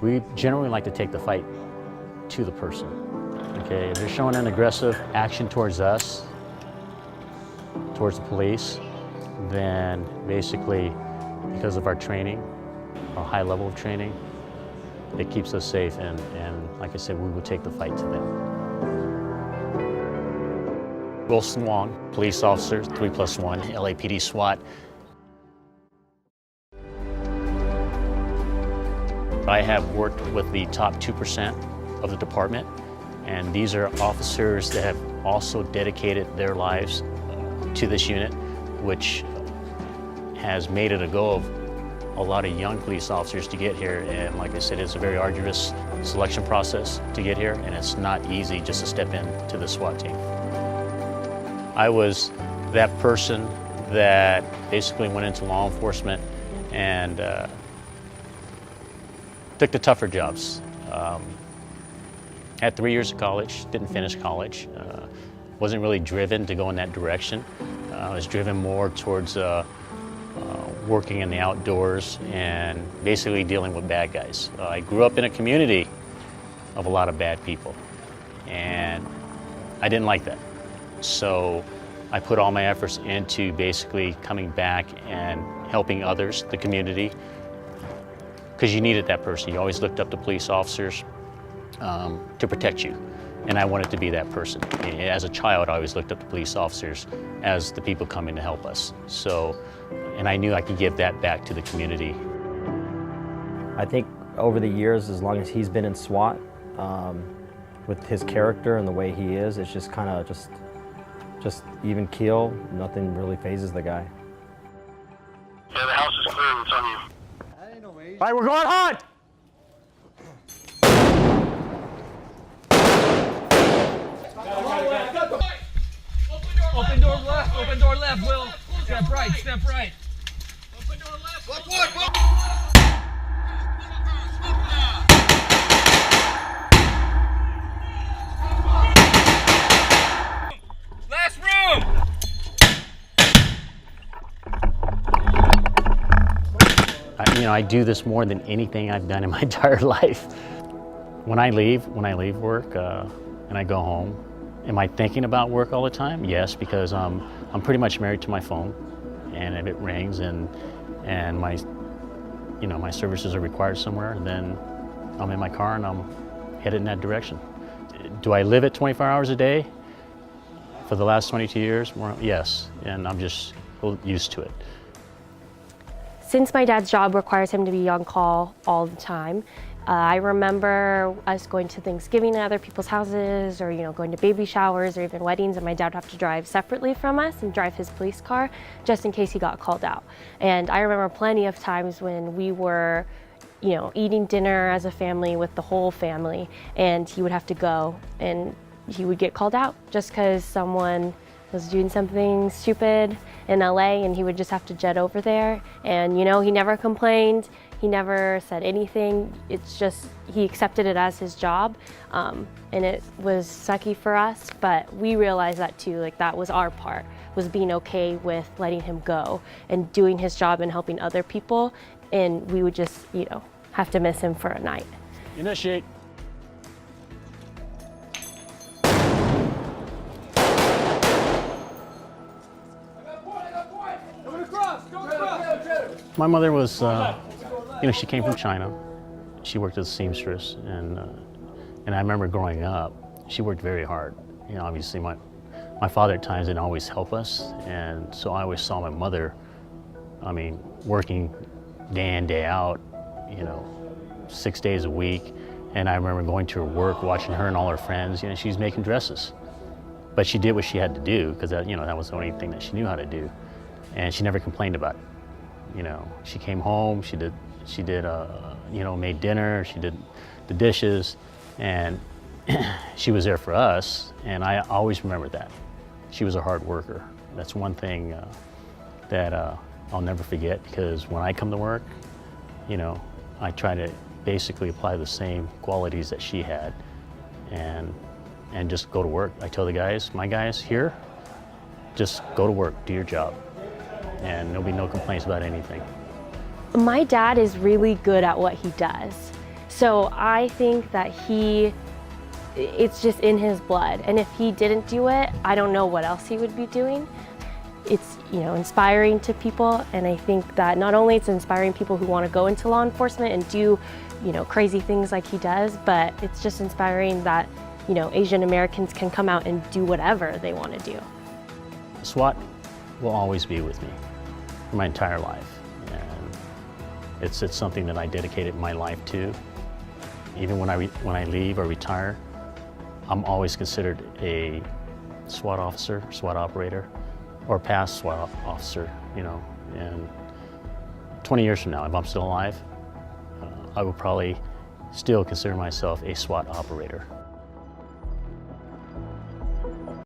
We generally like to take the fight to the person. Okay, if they're showing an aggressive action towards us, towards the police, then basically, because of our training, our high level of training, it keeps us safe, and like I said, we will take the fight to them. Wilson Wong, police officer, 3+1, LAPD SWAT. I have worked with the top 2% of the department, and these are officers that have also dedicated their lives to this unit, which has made it a goal of a lot of young police officers to get here. And like I said, it's a very arduous selection process to get here, and it's not easy just to step into the SWAT team. I was that person that basically went into law enforcement and took the tougher jobs. Had 3 years of college, didn't finish college. Wasn't really driven to go in that direction. I was driven more towards working in the outdoors and basically dealing with bad guys. I grew up in a community of a lot of bad people, and I didn't like that. So I put all my efforts into basically coming back and helping others, the community, because you needed that person. You always looked up to police officers to protect you, and I wanted to be that person. As a child, I always looked up to police officers as the people coming to help us. So, and I knew I could give that back to the community. I think over the years, as long as he's been in SWAT, with his character and the way he is, it's just kind of just even keel. Nothing really phases the guy. Yeah, the house is clear. It's on you. All right, we're going hot! Open door left, Will. Step right, step right. Open door left. Left one. Last room. I do this more than anything I've done in my entire life. When I leave work and I go home, am I thinking about work all the time? Yes, because I'm pretty much married to my phone, and if it rings and my my services are required somewhere, then I'm in my car and I'm headed in that direction. Do I live it 24 hours a day for the last 22 years? Yes, and I'm just used to it. Since my dad's job requires him to be on call all the time, I remember us going to Thanksgiving at other people's houses, or going to baby showers or even weddings, and my dad would have to drive separately from us and drive his police car just in case he got called out. And I remember plenty of times when we were eating dinner as a family with the whole family, and he would have to go and he would get called out just because someone was doing something stupid in LA, and he would just have to jet over there. And he never complained, he never said anything. It's just he accepted it as his job, and it was sucky for us, but we realized that too. Like, that was our part, was being okay with letting him go and doing his job and helping other people, and we would just have to miss him for a night. Initiate. My mother was, she came from China. She worked as a seamstress, and I remember growing up, she worked very hard. Obviously my father at times didn't always help us, and so I always saw my mother, working day in, day out, 6 days a week. And I remember going to her work, watching her and all her friends. She was making dresses, but she did what she had to do because that was the only thing that she knew how to do, and she never complained about it. She came home, she did, made dinner, she did the dishes, and she was there for us, and I always remember that. She was a hard worker. That's one thing that I'll never forget, because when I come to work, I try to basically apply the same qualities that she had, and just go to work. I tell the guys, my guys here, just go to work, do your job, and there'll be no complaints about anything. My dad is really good at what he does. So I think that it's just in his blood. And if he didn't do it, I don't know what else he would be doing. It's, inspiring to people. And I think that not only it's inspiring people who want to go into law enforcement and do, crazy things like he does, but it's just inspiring that, Asian Americans can come out and do whatever they want to do. SWAT will always be with me for my entire life. And it's something that I dedicated my life to. Even when I leave or retire, I'm always considered a SWAT officer, SWAT operator, or past SWAT officer, and 20 years from now, if I'm still alive, I will probably still consider myself a SWAT operator.